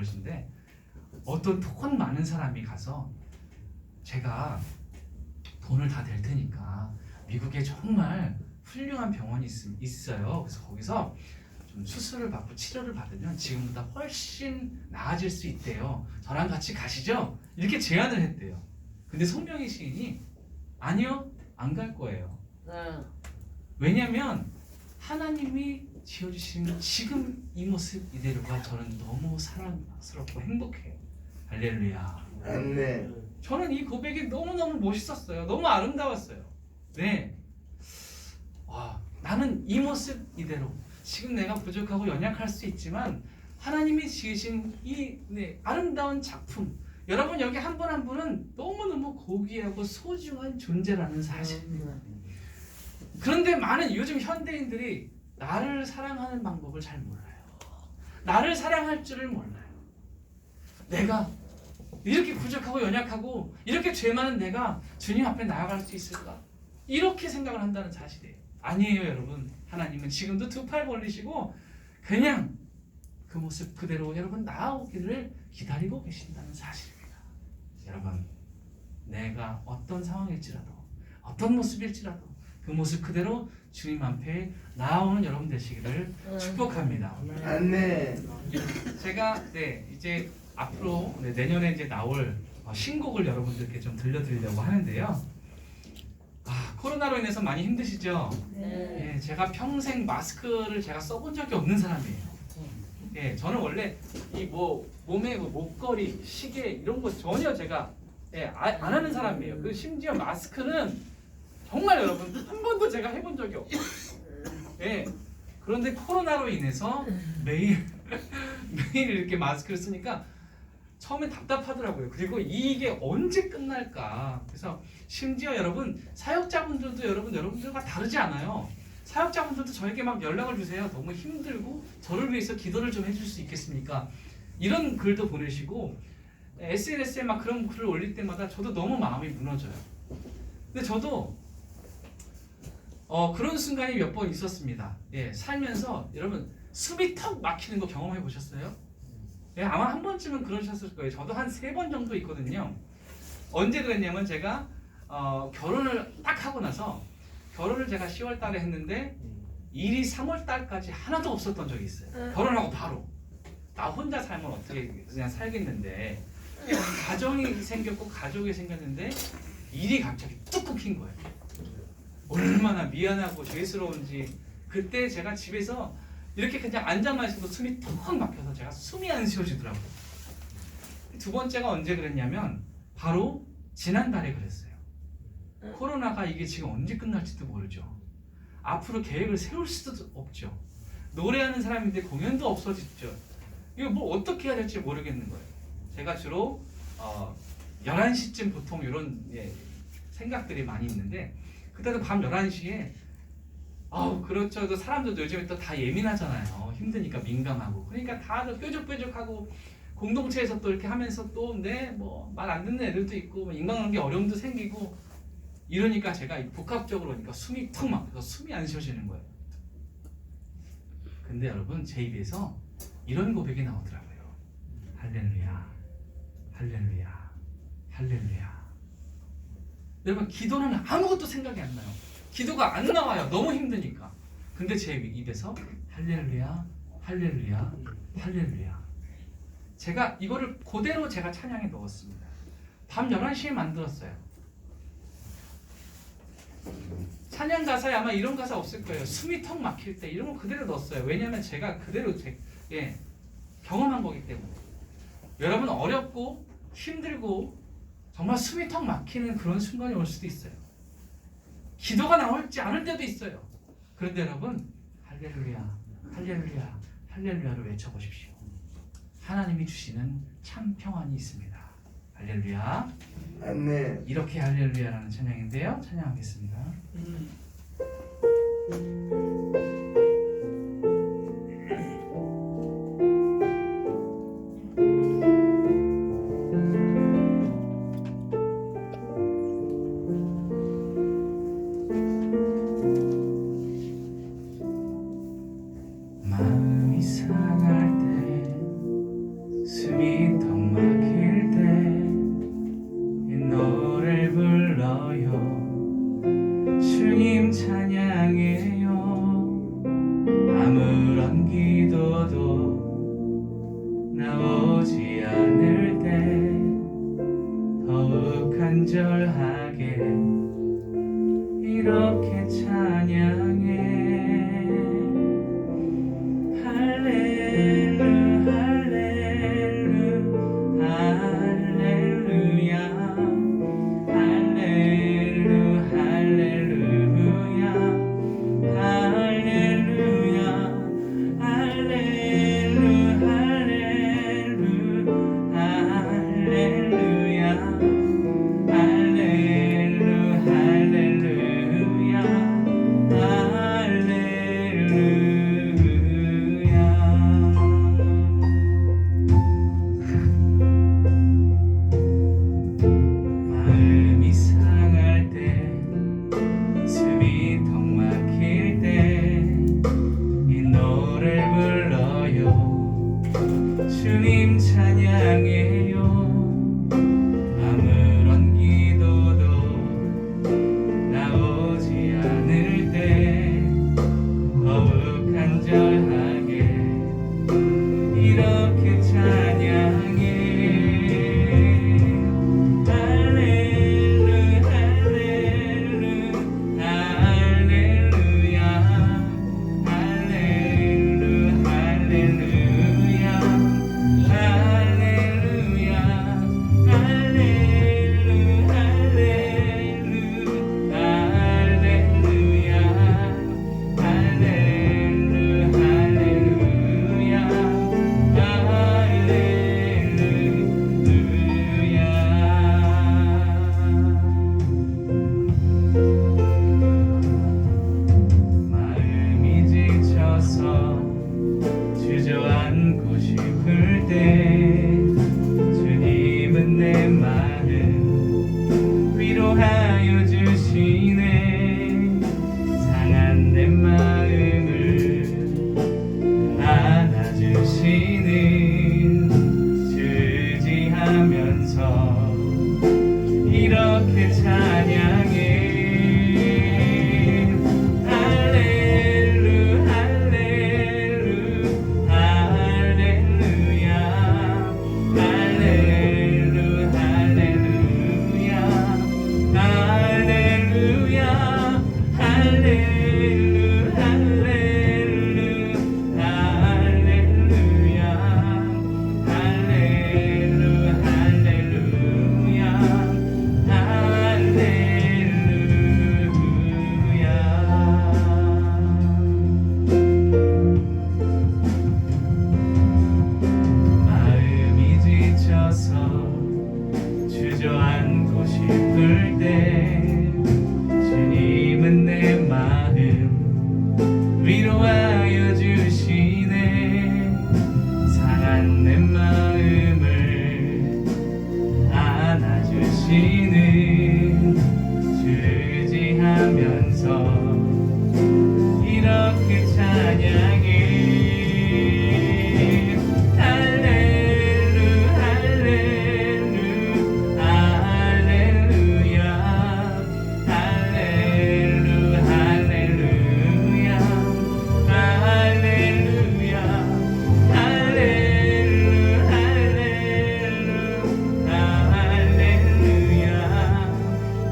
그러신데 어떤 돈 많은 사람이 가서 제가 돈을 다 댈 테니까 미국에 정말 훌륭한 병원이 있어요. 그래서 거기서 좀 수술을 받고 치료를 받으면 지금보다 훨씬 나아질 수 있대요. 저랑 같이 가시죠? 이렇게 제안을 했대요. 근데 송명희 시인이 아니요, 안 갈 거예요. 왜냐면 하나님이 지어주신 지금 이 모습 이대로가 저는 너무 사랑스럽고 행복해요. 할렐루야. 아멘. 저는 이 고백이 너무너무 멋있었어요. 너무 아름다웠어요. 네. 와, 나는 이 모습 이대로 지금 내가 부족하고 연약할 수 있지만 하나님이 지으신 이 아름다운 작품, 여러분 여기 한 분 한 분은 너무너무 고귀하고 소중한 존재라는 사실. 그런데 많은 요즘 현대인들이 나를 사랑하는 방법을 잘 몰라요. 나를 사랑할 줄을 몰라요. 내가 이렇게 부족하고 연약하고 이렇게 죄 많은 내가 주님 앞에 나아갈 수 있을까? 이렇게 생각을 한다는 사실이에요. 아니에요, 여러분. 하나님은 지금도 두 팔 벌리시고 그냥 그 모습 그대로 여러분 나아오기를 기다리고 계신다는 사실입니다. 여러분, 내가 어떤 상황일지라도 어떤 모습일지라도 그 모습 그대로 주님 앞에 나아오는 여러분 되시기를 축복합니다. 아멘. 제가 이제 앞으로 내년에 이제 나올 신곡을 여러분들께 좀 들려드리려고 하는데요. 코로나로 인해서 많이 힘드시죠? 네. 예, 제가 평생 마스크를 제가 써본 적이 없는 사람이에요. 예, 저는 원래 이 몸에 목걸이, 시계 이런 거 전혀 제가 안 하는 사람이에요. 그 심지어 마스크는 정말 여러분 한 번도 제가 해본 적이 없어요. 예, 그런데 코로나로 인해서 매일 이렇게 마스크를 쓰니까 처음에 답답하더라고요. 그리고 이게 언제 끝날까? 그래서 심지어 여러분 사역자분들도 여러분들과 다르지 않아요. 사역자분들도 저에게 막 연락을 주세요. 너무 힘들고 저를 위해서 기도를 좀 해줄 수 있겠습니까? 이런 글도 보내시고 SNS에 막 그런 글을 올릴 때마다 저도 너무 마음이 무너져요. 근데 저도 그런 순간이 몇 번 있었습니다. 예, 살면서 여러분 숨이 턱 막히는 거 경험해 보셨어요? 예, 아마 한 번쯤은 그러셨을 거예요. 저도 한 3번 정도 있거든요. 언제 그랬냐면 제가 결혼을 딱 하고 나서 결혼을 제가 10월 달에 했는데 일이 3월 달까지 하나도 없었던 적이 있어요. 결혼하고 바로 나 혼자 살면 어떻게 그냥 살겠는데 가정이 생겼고 가족이 생겼는데 일이 갑자기 뚝 끊긴 거예요. 얼마나 미안하고 죄스러운지. 그때 제가 집에서 이렇게 그냥 앉아만 있어도 숨이 턱 막혀서 제가 숨이 안 쉬어지더라고요. 두 번째가 언제 그랬냐면 바로 지난달에 그랬어요. 코로나가 이게 지금 언제 끝날지도 모르죠. 앞으로 계획을 세울 수도 없죠. 노래하는 사람인데 공연도 없어졌죠. 이거 뭐 어떻게 해야 될지 모르겠는 거예요. 제가 주로 11시쯤 보통 이런 생각들이 많이 있는데 그때도 밤 11시에 그렇죠. 그 사람들도 요즘에 또 다 예민하잖아요. 힘드니까 민감하고. 그러니까 다들 뾰족뾰족하고 공동체에서 또 이렇게 하면서 또 말 안 듣는 애들도 있고 인간관계 어려움도 생기고 이러니까 제가 복합적으로 오니까 숨이 턱 막혀서 숨이 안 쉬어지는 거예요. 근데 여러분 제 입에서 이런 고백이 나오더라고요. 할렐루야, 할렐루야, 할렐루야. 여러분 기도는 아무것도 생각이 안 나요. 기도가 안 나와요. 너무 힘드니까. 근데 제 입에서 할렐루야, 할렐루야, 할렐루야. 제가 이거를 그대로 제가 찬양에 넣었습니다. 밤 11시에 만들었어요. 찬양 가사에 아마 이런 가사 없을 거예요. 숨이 턱 막힐 때 이런 거 그대로 넣었어요. 왜냐하면 제가 그대로 경험한 거기 때문에. 여러분 어렵고 힘들고 정말 숨이 턱 막히는 그런 순간이 올 수도 있어요. 기도가 나올지 않을 때도 있어요. 그런데 여러분 할렐루야, 할렐루야, 할렐루야를 외쳐보십시오. 하나님이 주시는 참 평안이 있습니다. 할렐루야. 아멘. 이렇게 할렐루야라는 찬양인데요. 찬양하겠습니다. 마음이 상할 때 숨이 턱 막힐 때 이 노래를 불러요. 주님 찬양해요. 아무런 기도도 나오지 않을 때 더욱 간절하게 이렇게 찬양해. 할렐루 할렐루 할렐루야 할렐루 할렐루야 할렐루야 할렐루 할렐루 할렐루야 할렐루 할렐루야 마음이 상할 때 숨이 턱 막힐 때 이 노래를 불러요. 주님 찬양해요. 아무런 기도도 나오지 않을 때 더욱 간절하게 이렇게 찬양해. 할렐루 할렐루 할렐루야 할렐루 할렐루야 할렐루야 할렐루 할렐루 할렐루야 할렐루 할렐루야 마음이 지쳐서 주저앉고 싶을 때 주님은 내 마음 위로하여 주시네. 상한 내 마음을 안아주시는 주지하면서 이렇게 찬양해. 할렐루 할렐루 할렐루야 할렐루 할렐루야 할렐루야 할렐루 할렐루 할렐루야 할렐루 할렐루야 마음이 지쳐서 주저앉고 싶을 때 주님은 내 마음 위로하여 주시네. 상한 내 마음을 안아주시는 주지하면서 이렇게 찬양해. 할렐루 할렐루 할렐루야 할렐루 할렐루야 할렐루야 할렐루 할렐루 할렐루야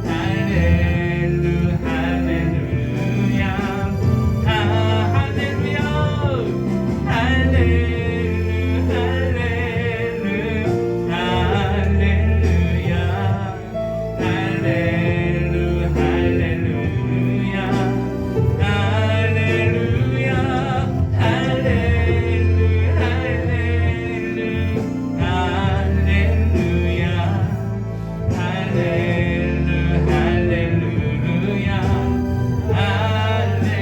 할렐루 할렐루야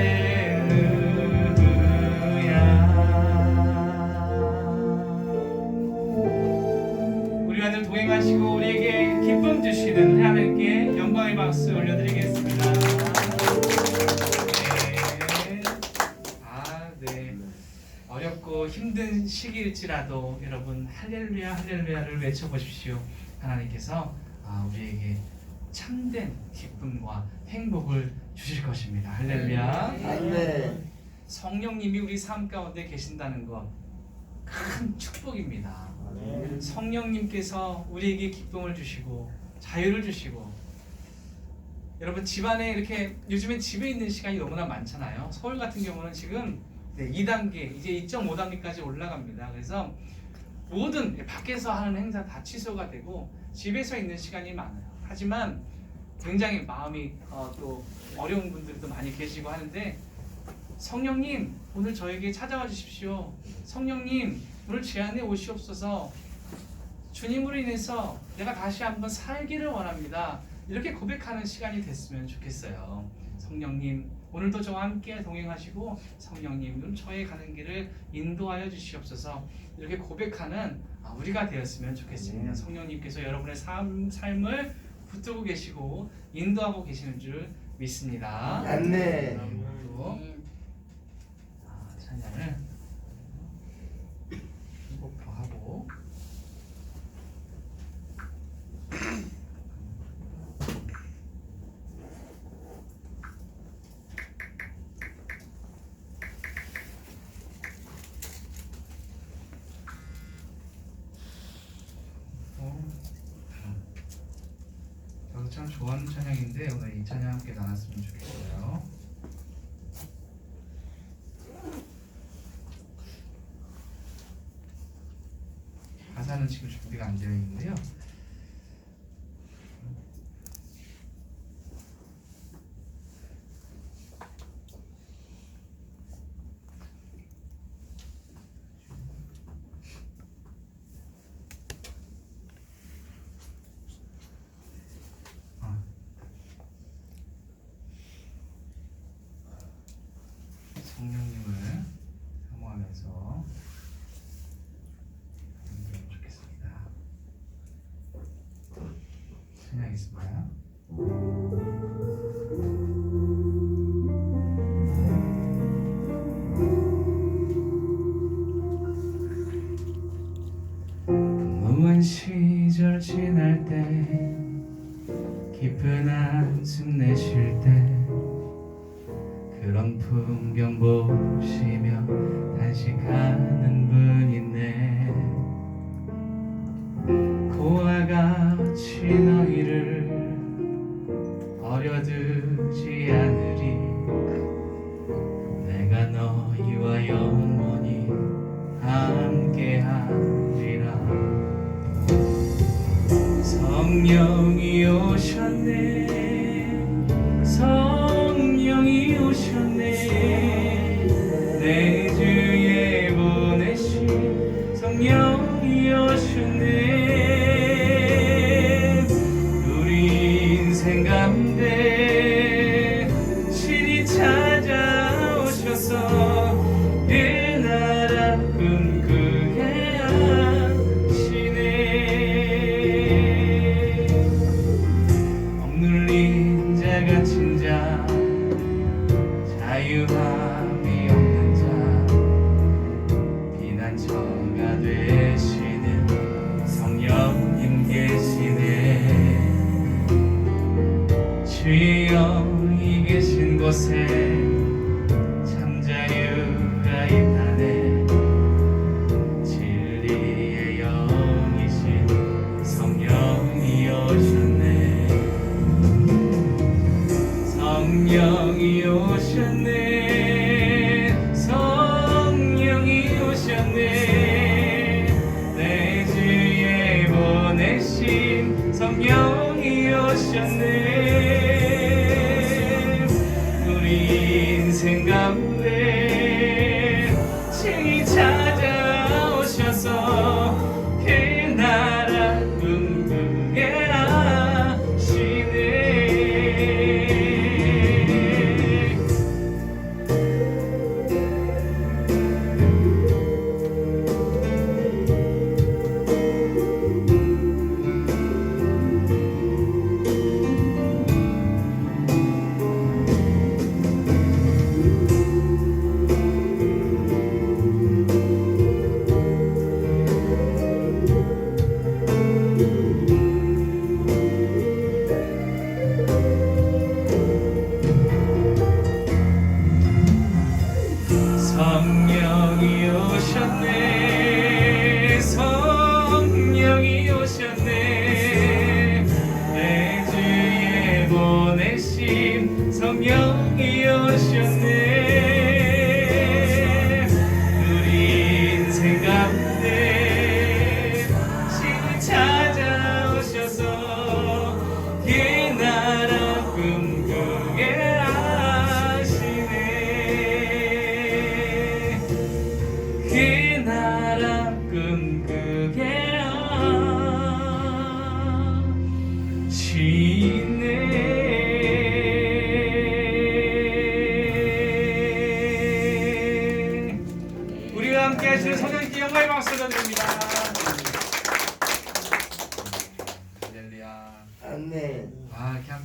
동행하시고 우리에게 기쁨 주시는 하나님께 영광의 박수 올려드리겠습니다. 네. 네. 어렵고 힘든 힘든 시기일지라도 여러분 할렐루야 할렐루야를 외쳐보십시오. 하나님께서 우리에게 참된 기쁨과 행복을 주실 것입니다. 할렐루야. 아멘. 성령님이 우리 삶 가운데 계신다는 것 큰 축복입니다. 성령님께서 우리에게 기쁨을 주시고 자유를 주시고, 여러분 집안에 이렇게 요즘엔 집에 있는 시간이 너무나 많잖아요. 서울 같은 경우는 지금 2단계 이제 2.5단계까지 올라갑니다. 그래서 모든 밖에서 하는 행사 다 취소가 되고 집에서 있는 시간이 많아요. 하지만 굉장히 마음이 또 어려운 분들도 많이 계시고 하는데, 성령님 오늘 저에게 찾아와 주십시오. 성령님 오늘 제 안에 오시옵소서. 주님으로 인해서 내가 다시 한번 살기를 원합니다. 이렇게 고백하는 시간이 됐으면 좋겠어요. 성령님 오늘도 저와 함께 동행하시고 성령님 저의 가는 길을 인도하여 주시옵소서. 이렇게 고백하는 우리가 되었으면 좋겠습니다. 성령님께서 여러분의 삶을 붙들고 계시고 인도하고 계시는 줄 믿습니다. 아멘. 여러분도 찬양을 한곡 더 하고 저도 참 좋아하는 찬양인데 오늘 이 찬양 함께 나눴으면 좋겠어요. 가사는 지금 준비가 안 되어 있는데요. 성령님을 사모하면서 하면 좋겠습니다. 찬양하겠습니다. 무한 시절 지날 때 깊은 한숨 내쉴 때 그런 풍경 보시며 단식하는 분 있네. 고와 같이 너희를 버려두지 않으리. 내가 너희와 영원히 함께하리라. 성령이 오셨네. 성령이 오셨네. 내 주에 보내신 성령이 오셨네. 우리 인생 가운데 신이 찾아오셔서 그 나라 꿈꾸게 하시네. 억눌린 자 갇힌 자 자유함이 없는 자 피난처가 되시는 성령님 계시네. 주여 이 계신 곳에 참 자유가 있다네. 진리의 영이신 성령이 오셨네. 성령이 오셨네. 성령이 오셨네. 내 주에 보내신 성령이 오셨네. 우리 인생 가운데 친히 찾아오셔서 그 나라 꿈꾸게 하시네.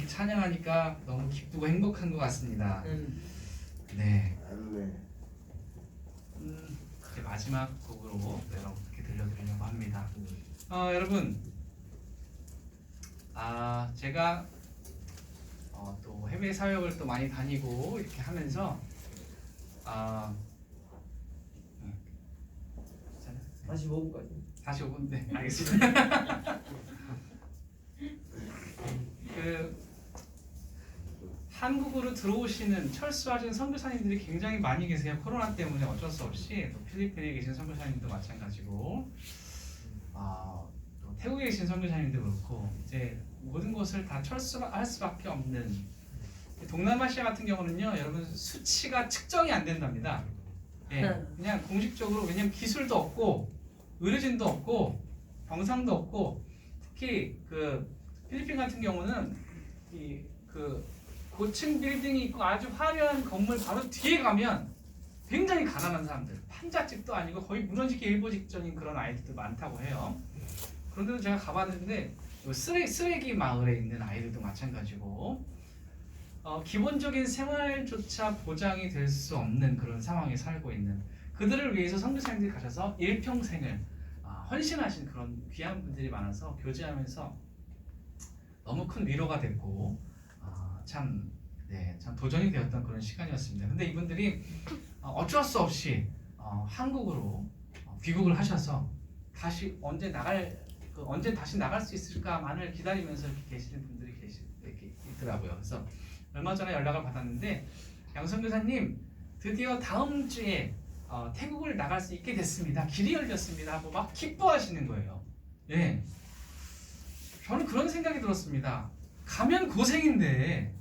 이렇게 찬양하니까 너무 기쁘고 행복한 것 같습니다. 네. 아멘. 이제 마지막 곡으로 여러분께 들려드리려고 합니다. 여러분, 제가 또 해외 사역을 또 많이 다니고 이렇게 하면서 다시 5분까지. 다시 5분 네 알겠습니다. 한국으로 들어오시는 철수하신 선교사님들이 굉장히 많이 계세요. 코로나 때문에 어쩔 수 없이 또 필리핀에 계신 선교사님도 마찬가지고 또 태국에 계신 선교사님도 그렇고 이제 모든 것을 다 철수할 수밖에 없는 동남아시아 같은 경우는요, 여러분 수치가 측정이 안 된답니다. 예, 그냥 공식적으로 왜냐면 기술도 없고 의료진도 없고 병상도 없고 특히 그 필리핀 같은 경우는 그 고층 빌딩이 있고 아주 화려한 건물 바로 뒤에 가면 굉장히 가난한 사람들, 판잣집도 아니고 거의 무너지기 일보 직전인 그런 아이들도 많다고 해요. 그런데도 제가 가봤는데 쓰레기 마을에 있는 아이들도 마찬가지고 기본적인 생활조차 보장이 될 수 없는 그런 상황에 살고 있는 그들을 위해서 선교사님들이 가셔서 일평생을 헌신하신 그런 귀한 분들이 많아서 교제하면서 너무 큰 위로가 됐고 참 도전이 되었던 그런 시간이었습니다. 근데 이분들이 어쩔 수 없이 한국으로 귀국을 하셔서 다시 언제 다시 나갈 수 있을까만을 기다리면서 이렇게 계시는 분들이 이렇게 있더라고요. 그래서 얼마 전에 연락을 받았는데 양 선교사님 드디어 다음 주에 태국을 나갈 수 있게 됐습니다. 길이 열렸습니다 하고 막 기뻐하시는 거예요. 예, 저는 그런 생각이 들었습니다. 가면 고생인데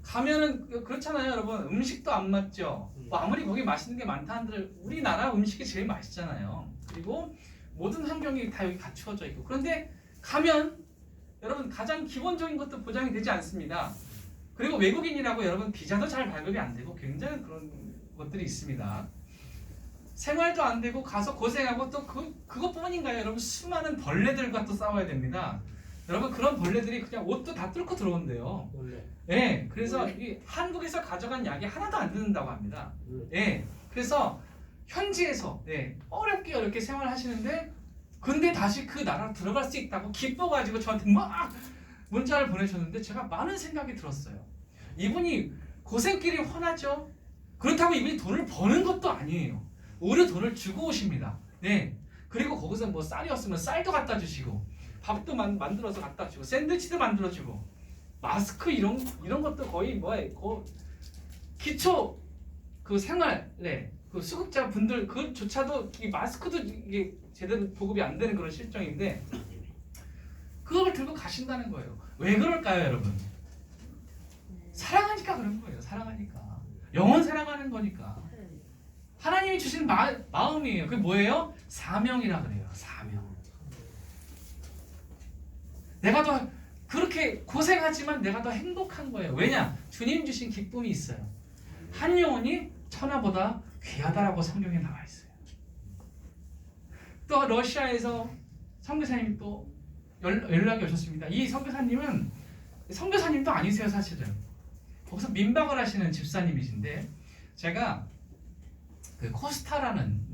가면은 그렇잖아요, 여러분. 음식도 안 맞죠. 뭐 아무리 거기 맛있는 게 많다 한들 우리나라 음식이 제일 맛있잖아요. 그리고 모든 환경이 다 여기 갖추어져 있고 그런데 가면 여러분 가장 기본적인 것도 보장이 되지 않습니다. 그리고 외국인이라고 여러분 비자도 잘 발급이 안 되고 굉장히 그런 것들이 있습니다. 생활도 안 되고 가서 고생하고 또 그것뿐인가요? 여러분 수많은 벌레들과 또 싸워야 됩니다. 여러분 그런 벌레들이 그냥 옷도 다 뚫고 들어온대요. 예, 그래서 이 한국에서 가져간 약이 하나도 안 듣는다고 합니다. 예, 그래서 현지에서 어렵게 생활하시는데 근데 다시 그 나라로 들어갈 수 있다고 기뻐가지고 저한테 막 문자를 보내셨는데 제가 많은 생각이 들었어요. 이분이 고생길이 훤하죠. 그렇다고 이분이 돈을 버는 것도 아니에요. 오히려 돈을 주고 오십니다. 네. 그리고 거기서 뭐 쌀이 없으면 쌀도 갖다 주시고 밥도 만들어서 갖다 주고 샌드위치도 만들어 주고 마스크 이런 것도 거의 기초 그 생활 그 수급자 분들 그조차도 이 마스크도 이게 제대로 보급이 안 되는 그런 실정인데 그걸 들고 가신다는 거예요. 왜 그럴까요, 여러분? 사랑하니까 그런 거예요. 사랑하니까 영원 사랑하는 거니까. 하나님이 주신 마음이에요. 그게 뭐예요? 사명이라 그래요. 사명. 내가 더 그렇게 고생하지만 내가 더 행복한 거예요. 왜냐? 주님 주신 기쁨이 있어요. 한 영혼이 천하보다 귀하다라고 성경에 나와 있어요. 또 러시아에서 선교사님이 또 연락이 오셨습니다. 이 선교사님은 선교사님도 아니세요, 사실은. 거기서 민박을 하시는 집사님이신데 제가 그 코스타라는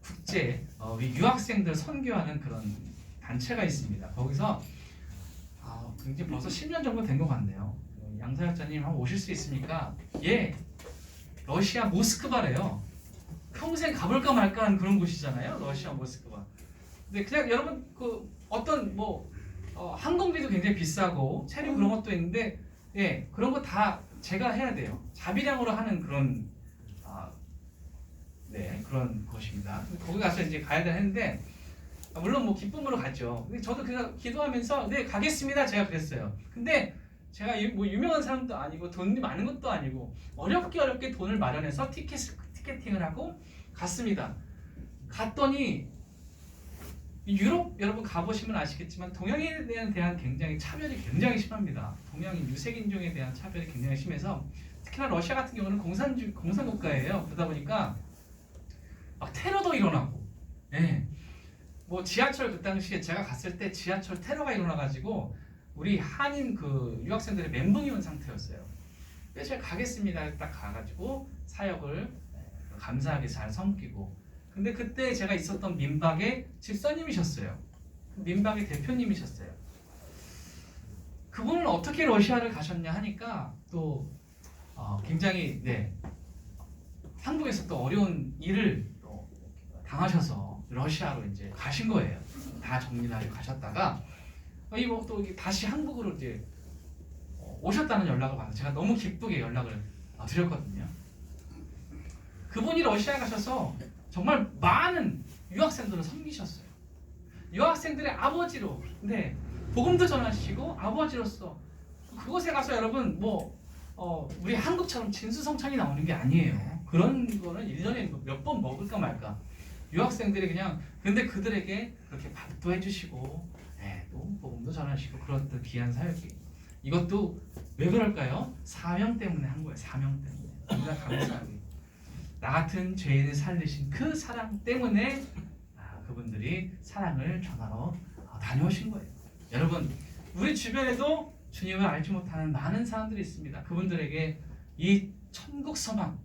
국제 유학생들 선교하는 그런 단체가 있습니다. 거기서 굉장히 벌써 10년 정도 된 것 같네요. 양사역자님 한번 오실 수 있습니까? 예, 러시아 모스크바래요. 평생 가볼까 말까 하는 그런 곳이잖아요, 러시아 모스크바. 근데 그냥 여러분 어떤 항공비도 굉장히 비싸고 체류 그런 것도 있는데 그런 거 다 제가 해야 돼요. 자비량으로 하는 그런 그런 곳입니다. 거기 가서 이제 가야 되는데 물론 기쁨으로 갔죠. 근데 저도 그냥 기도하면서 가겠습니다 제가 그랬어요. 근데 제가 유명한 사람도 아니고 돈이 많은 것도 아니고 어렵게 돈을 마련해서 티켓팅을 하고 갔습니다. 갔더니 유럽 여러분 가보시면 아시겠지만 동양인에 대한 굉장히 차별이 굉장히 심합니다. 동양인 유색인종에 대한 차별이 굉장히 심해서 특히나 러시아 같은 경우는 공산국가예요. 그러다 보니까 막 테러도 일어나고 지하철 그 당시에 제가 갔을 때 지하철 테러가 일어나가지고 우리 한인 그 유학생들의 멘붕이 온 상태였어요. 그래서 제가 가겠습니다. 딱 가가지고 사역을 감사하게 잘 섬기고. 근데 그때 제가 있었던 민박의 집사님이셨어요. 민박의 대표님이셨어요. 그분은 어떻게 러시아를 가셨냐 하니까 또 굉장히 한국에서 또 어려운 일을 또 당하셔서 러시아로 이제 가신 거예요. 다 정리하러 가셨다가 또 다시 한국으로 이제 오셨다는 연락을 받아서 제가 너무 기쁘게 연락을 드렸거든요. 그분이 러시아 가셔서 정말 많은 유학생들을 섬기셨어요. 유학생들의 아버지로, 복음도 전하시고 아버지로서 그곳에 가서 여러분 우리 한국처럼 진수성찬이 나오는 게 아니에요. 그런 거는 1년에 몇 번 먹을까 말까. 유학생들이 그냥 근데 그들에게 그렇게 밥도 해주시고 또 복음도 전하시고 그런 귀한 사역이 이것도 왜 그럴까요? 사명 때문에 한 거예요. 사명 때문에. 우리가 감사하게 나 같은 죄인을 살리신 그 사랑 때문에 그분들이 사랑을 전하러 다녀오신 거예요. 여러분 우리 주변에도 주님을 알지 못하는 많은 사람들이 있습니다. 그분들에게 이 천국 소망,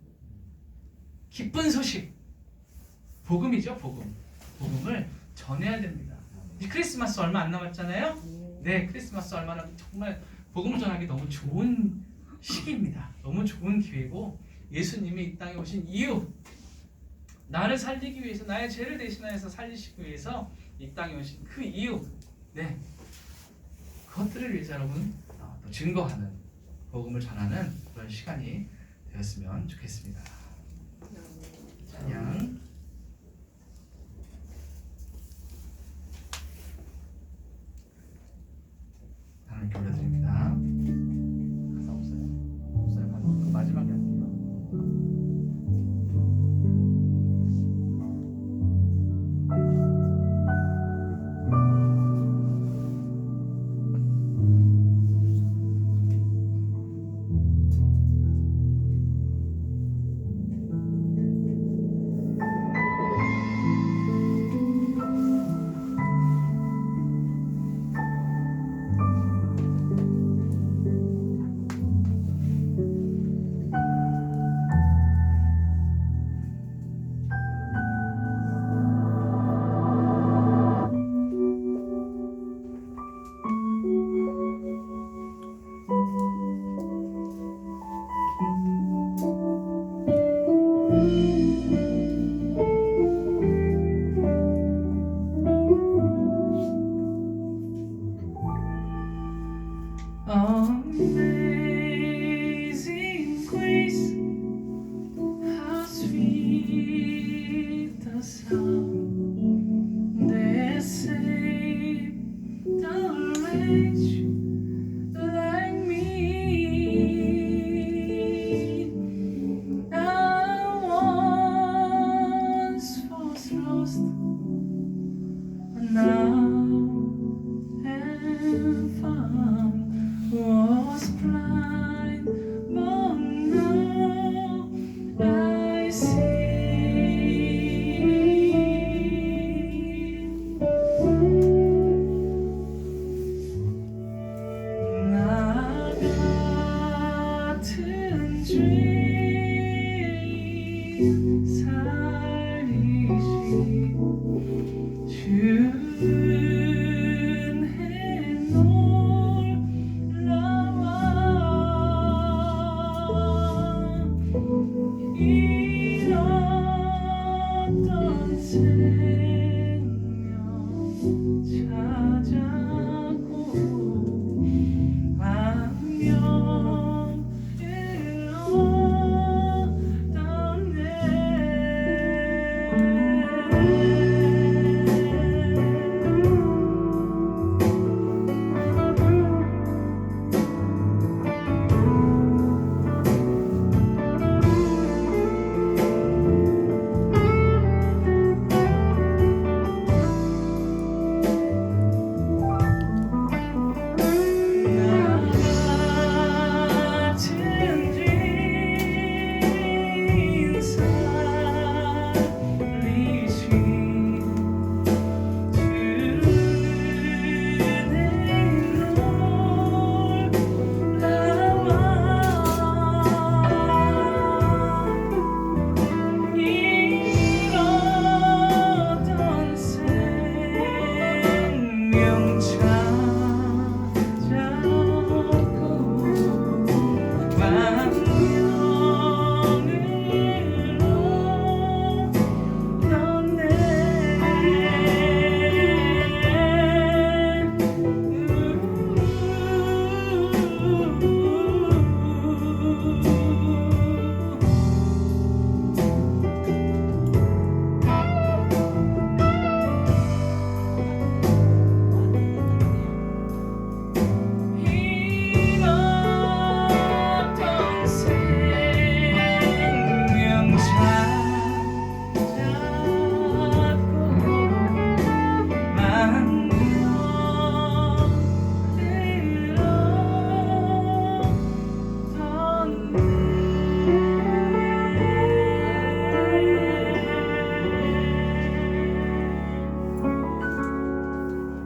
기쁜 소식, 복음이죠. 복음을 전해야 됩니다. 이제 크리스마스 얼마 안 남았잖아요. 네, 크리스마스 얼마나 정말 복음을 전하기 너무 좋은 시기입니다. 너무 좋은 기회고 예수님이 이 땅에 오신 이유, 나를 살리기 위해서, 나의 죄를 대신하여서 살리시기 위해서 이 땅에 오신 그 이유, 그것들을 위해서 여러분 또 증거하는, 복음을 전하는 그런 시간이 되었으면 좋겠습니다. 찬양. 하나님께 올려드립니다. 가사 없어요? 없어요. 마지막에 할게요. Amazing grace, how sweet the sound that saved a wretch like me. I once was lost, but now am found. Was blind, but now I see. 나 같은 죄인 살리신 잃었던 생명 찾았고 광명을 얻었네.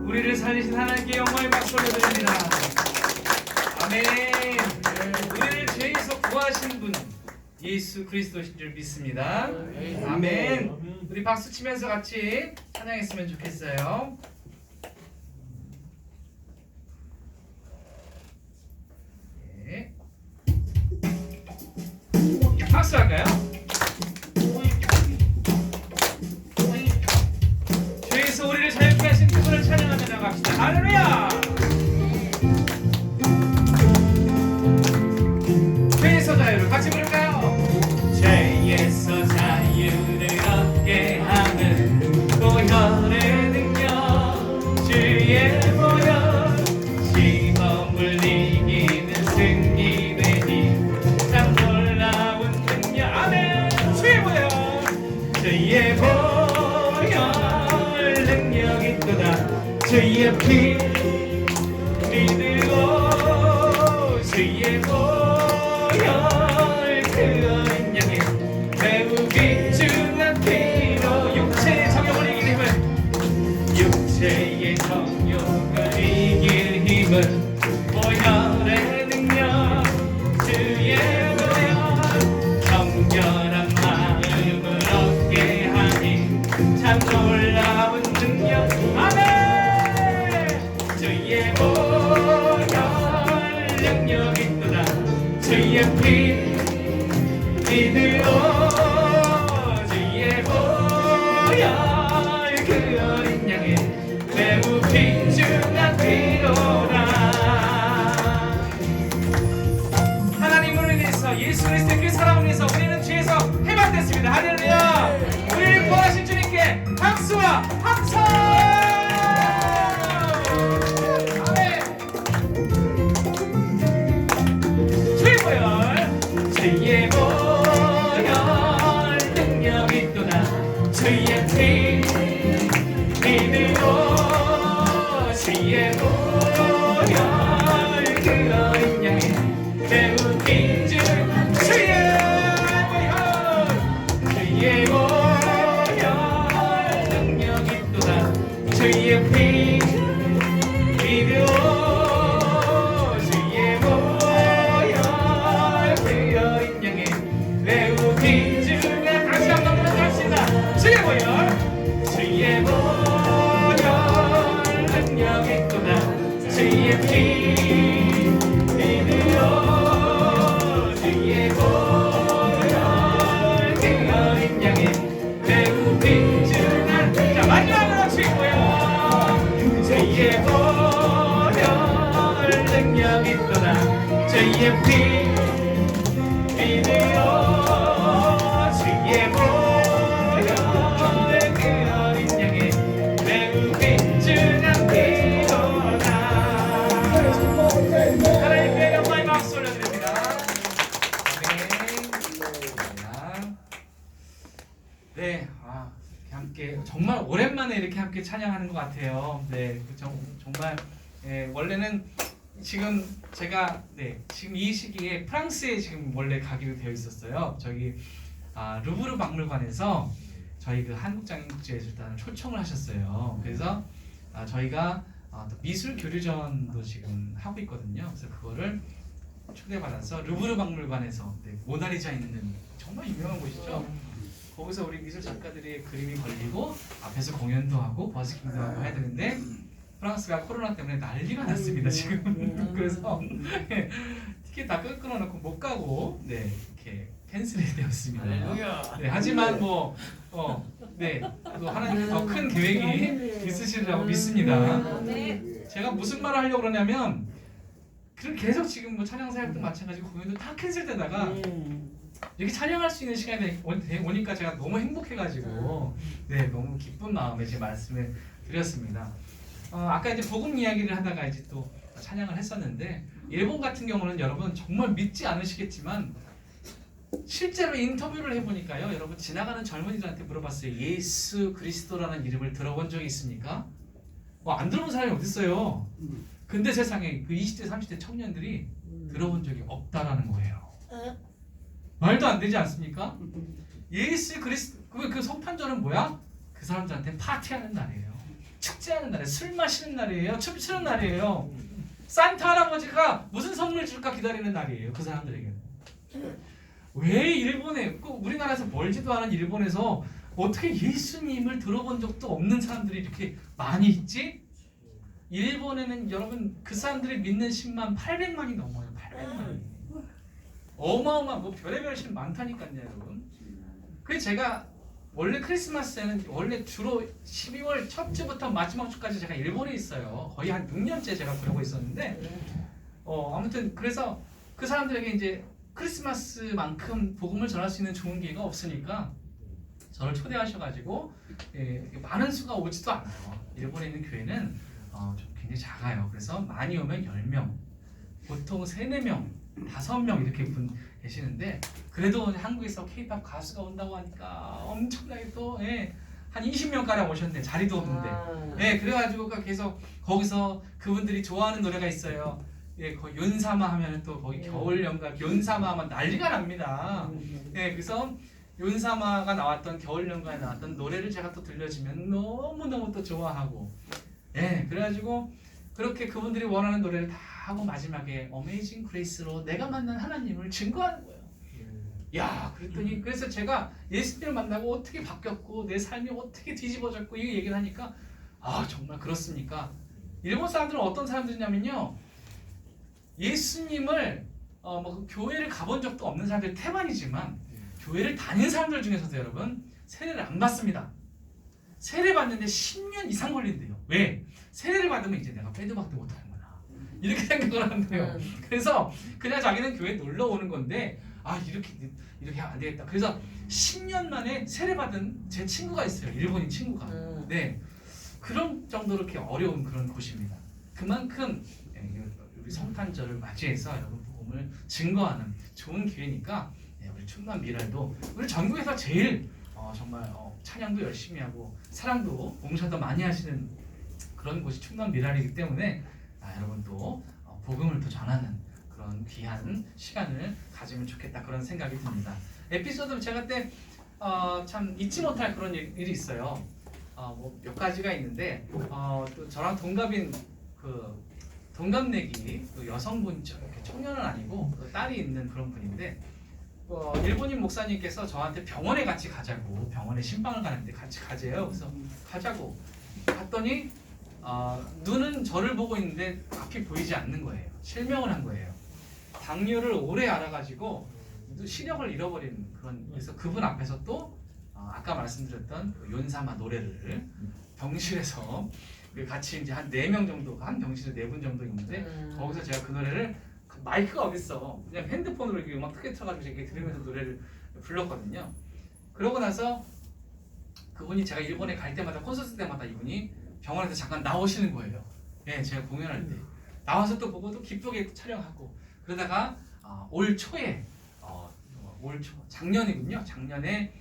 우리를 살리신 하나님께 영광의 박수 올려드립니다. 아멘. 우리를 죄에서 구하신 분 예수 그리스도신 줄 믿습니다. 아멘. 우리 박수 치면서 같이 찬양했으면 좋겠어요. 네. 박수 할까요? 죄에서 우리를 자유케 하신 그분을 찬양하며 나갑시다. 할렐루야! 죄에서 자유를 같이 부를까요? 죄에서 자유를 얻게 하는 보혈의 능력 주의 보혈 시험을 이기는 승리의 힘참 놀라운 능력 아멘 주의 보혈 주의 보혈 능력 있도다 주의 피 믿으고 주의 보혈 그 어린 양의 매우 귀중한 피로 육체의 정욕을 이길 힘은 육체의 정욕을 이길 힘은 보혈의 능력 주의 보혈 정결한 마음을 얻게 하니 참 놀라운 능력 아멘 주의 보혈 능력 있도다 주의 피 믿으오 주의 보혈 그 어린 양의 매우 귀중한 피로라 하나님으로 인해서 예수 그리스도의 그 사랑으로 인해서 우리는 죄에서 해방됐습니다. 할렐루야 우리를 구하신 주님께 박수와 함성 아멘 주의 보혈 주의 보혈 능력 있도다 주의 피 믿으오 주의 보혈 그 어린 양의 매우 귀중한 주의 보혈 주의 보혈 능력 있도다 주의 피 믿으오 주의 보혈 그 어린 양의 매우 귀중한 다시 한번 부르겠습니다. 주의 보혈 주의 보혈 능력 있도다 주의 피 믿으오 주의 보혈 그 어린 양의 매우 귀중한 자 마지막으로 주의 보혈 주의 보혈 능력 있도다 주의 피 믿으오 주의 보혈 그 어린 양의 매우 귀중한 피로다 하나님께 영광의 박수 올려드립니다. 아멘. 네, 이렇게 함께 정말 오랜만에 이렇게 함께 찬양하는 것 같아요. 네, 정말 원래는 지금 제가 지금 이 시기에 프랑스에 지금 원래 가기로 되어 있었어요. 저기 루브르 박물관에서 저희 그 한국장애인국제예술단을 초청을 하셨어요. 그래서 저희가 또 미술 교류전도 지금 하고 있거든요. 그래서 그거를 초대받아서 루브르 박물관에서 모나리자 있는 정말 유명한 곳이죠. 거기서 우리 미술 작가들의 그림이 걸리고 앞에서 공연도 하고 버스킹도 하고 해야 되는데 프랑스가 코로나 때문에 난리가 났습니다 지금. 그래서 티켓 다 끊어놓고 못 가고 이렇게 캔슬이 되었습니다. 네, 하지만 또 하나님 더 큰 계획이 있으시리라고 믿습니다. 제가 무슨 말을 하려고 그러냐면 계속 지금 뭐 찬양 사역도 마찬가지고 공연도 다 캔슬되다가 이렇게 찬양할 수 있는 시간이 오니까 제가 너무 행복해가지고 너무 기쁜 마음에 제 말씀을 드렸습니다. 아까 이제 복음 이야기를 하다가 이제 또 찬양을 했었는데 일본 같은 경우는 여러분 정말 믿지 않으시겠지만 실제로 인터뷰를 해보니까요, 여러분 지나가는 젊은이들한테 물어봤어요. 예수 그리스도라는 이름을 들어본 적이 있습니까? 안 들어본 사람이 어디 있어요? 근데 세상에 그 20대 30대 청년들이 들어본 적이 없다라는 거예요. 말도 안 되지 않습니까? 예수 그리스도 그 성탄절은 뭐야? 그 사람들한테 파티하는 날이에요. 축제하는 날이에요. 술 마시는 날이에요. 춤추는 날이에요. 산타 할아버지가 무슨 선물 줄까 기다리는 날이에요. 그 사람들에게는. 왜 일본에 우리나라에서 멀지도 않은 일본에서 어떻게 예수님을 들어본 적도 없는 사람들이 이렇게 많이 있지? 일본에는 여러분 그 사람들이 믿는 신만 800만이 넘어요. 800만이. 어마어마한 뭐 별의별 신 많다니까요, 여러분. 그래서 제가 원래 크리스마스에는 원래 주로 12월 첫 주부터 마지막 주까지 제가 일본에 있어요. 거의 한 6년째 제가 그러고 있었는데 아무튼 그래서 그 사람들에게 이제 크리스마스만큼 복음을 전할 수 있는 좋은 기회가 없으니까 저를 초대하셔가지고 많은 수가 오지도 않아요. 일본에 있는 교회는 좀 굉장히 작아요. 그래서 많이 오면 10명, 보통 3, 4명, 5명 이렇게 분 계시는데 그래도 한국에서 K-pop 가수가 온다고 하니까 엄청나게 또 한 20명가량 오셨는데 자리도 없는데 그래가지고 계속 거기서 그분들이 좋아하는 노래가 있어요. 거기 윤사마 하면 또 거기 겨울 연가 윤사마 하면 난리가 납니다. 그래서 윤사마가 나왔던 겨울 연가에 나왔던 노래를 제가 또 들려주면 너무너무 또 좋아하고 그래가지고 그렇게 그분들이 원하는 노래를 다 하고 마지막에 어메이징 그레이스로 내가 만난 하나님을 증거하는 거예요. 야, 그랬더니 그래서 제가 예수님을 만나고 어떻게 바뀌었고 내 삶이 어떻게 뒤집어졌고 이 얘기를 하니까 정말 그렇습니까? 일본 사람들은 어떤 사람들이냐면요, 예수님을 뭐 교회를 가본 적도 없는 사람들이 태반이지만 교회를 다닌 사람들 중에서도 여러분 세례를 안 받습니다. 세례 받는데 10년 이상 걸린대요. 왜? 세례를 받으면 이제 내가 빼도 박도 못하는구나 이렇게 생각을 한대요. 그래서 그냥 자기는 교회에 놀러 오는 건데 이렇게 하면 안 되겠다. 그래서 10년 만에 세례 받은 제 친구가 있어요. 일본인 친구가. 그런 정도로 이렇게 어려운 그런 곳입니다. 그만큼 우리 성탄절을 맞이해서 여러분 복음을 증거하는 좋은 기회니까 우리 충남 미랄도 우리 전국에서 제일 정말 찬양도 열심히 하고 사랑도 봉사도 많이 하시는 그런 곳이 충남 미랄이기 때문에 여러분 또 복음을 또 전하는 그런 귀한 시간을 가지면 좋겠다 그런 생각이 듭니다. 에피소드는 제가 그때 참 잊지 못할 그런 일이 있어요. 뭐 몇 가지가 있는데 또 저랑 동갑인 그 동갑내기 그 여성분 청년은 아니고 그 딸이 있는 그런 분인데 일본인 목사님께서 저한테 병원에 같이 가자고 병원에 신방을 가는데 같이 가재요. 그래서 가자고 갔더니 눈은 저를 보고 있는데 앞이 보이지 않는 거예요. 실명을 한 거예요. 당뇨를 오래 알아가지고 시력을 잃어버린 그런 그래서 그분 앞에서 또 아까 말씀드렸던 그 윤사마 노래를 병실에서 같이 이제 한 4명 정도 한 병실에 4분 정도 있는데 거기서 제가 그 노래를 마이크가 어딨어 그냥 핸드폰으로 이렇게 음악 크게 틀어가지고 이렇게 들으면서 노래를 불렀거든요. 그러고 나서 그분이 제가 일본에 갈 때마다 콘서트 때마다 이분이 병원에서 잠깐 나오시는 거예요. 제가 공연할 때 나와서 또 보고 또 기쁘게 촬영하고 그러다가 올 초에 작년이군요. 작년에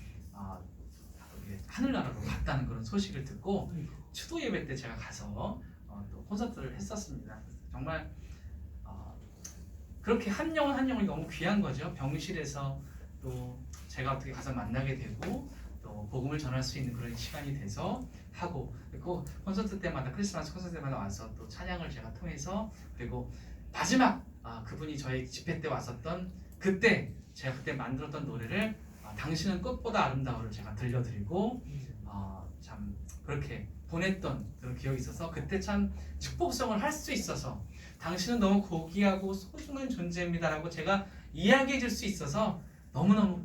하늘나라로 갔다는 그런 소식을 듣고 추도 예배 때 제가 가서 또 콘서트를 했었습니다. 정말 그렇게 한 영혼 한 영혼이 너무 귀한 거죠. 병실에서 또 제가 어떻게 가서 만나게 되고 또 복음을 전할 수 있는 그런 시간이 돼서 하고 그리고 콘서트 때마다 크리스마스 콘서트 때마다 와서 또 찬양을 제가 통해서 그리고 마지막 그분이 저희 집회 때 왔었던 그때 제가 그때 만들었던 노래를 당신은 꽃보다 아름다워를 제가 들려드리고 참 그렇게 보냈던 그런 기억이 있어서 그때 참 축복성을 할 수 있어서 당신은 너무 고귀하고 소중한 존재입니다라고 제가 이야기해 줄 수 있어서 너무너무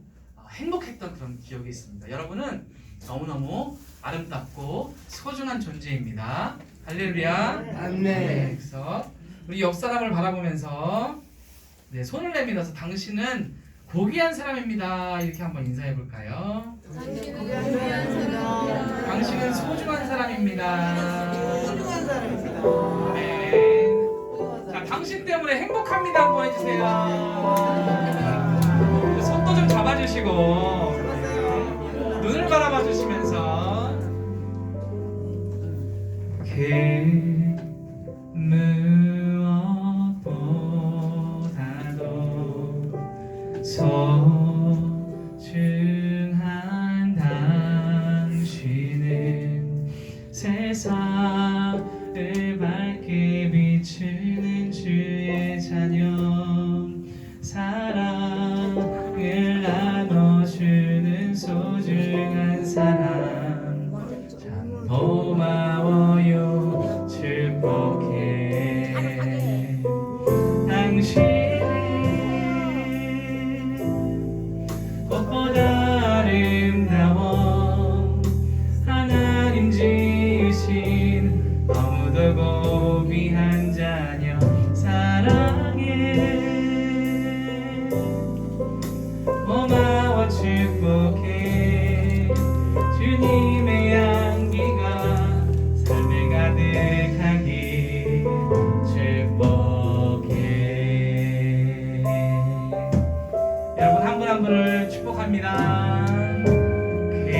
행복했던 그런 기억이 있습니다. 여러분은 너무너무 아름답고 소중한 존재입니다. 할렐루야. 아멘. 그래서 우리 옆 사람을 바라보면서 손을 내밀어서 당신은 고귀한 사람입니다. 이렇게 한번 인사해 볼까요? 당신은 소중한 사람입니다. 소중한 사람입니다. 네. 자, 당신 때문에 행복합니다. 한번 해주세요. 손도 좀 잡아주시고 눈을 바라봐 주시면서 무엇보다도 소중한 당신은 세상 두고 귀한 자녀 사랑해 고마워 축복해 주님의 향기가 삶에 가득하길 축복해. 여러분 한 분 한 분을 축복합니다. 그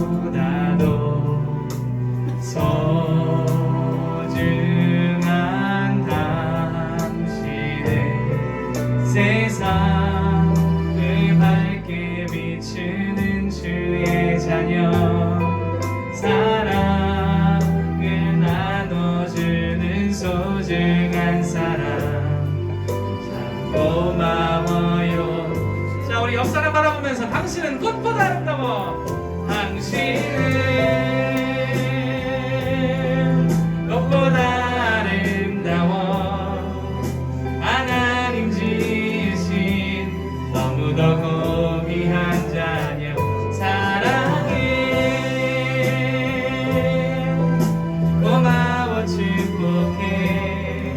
무엇보다도 소중한 당신은 세상을 밝게 비추는 주의 자녀 사랑을 나눠주는 소중한 사람 참 고마워요. 자 우리 옆 사람 바라보면서 당신은 꽃보다 아름다워 당신은 꽃보다 아름다워 하나님 지으신 너무도 고귀한 자녀 사랑해 고마워 축복해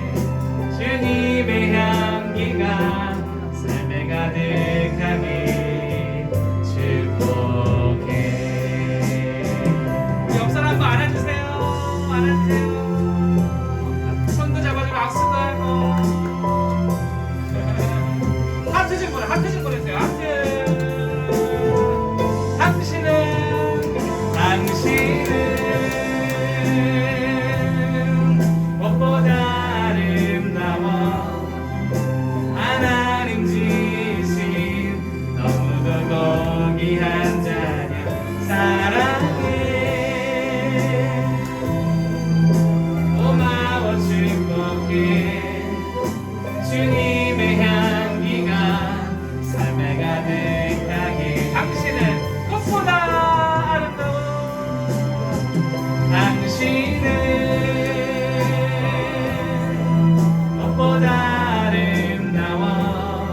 주님의 향기가 삶에 가득하게 축복해. 옆 사람도 안아주세요. 안아주세요. 손도 잡아주고 악수도 하고 하트 좀 보내. 하트 좀 보내세요. 하트. 당신은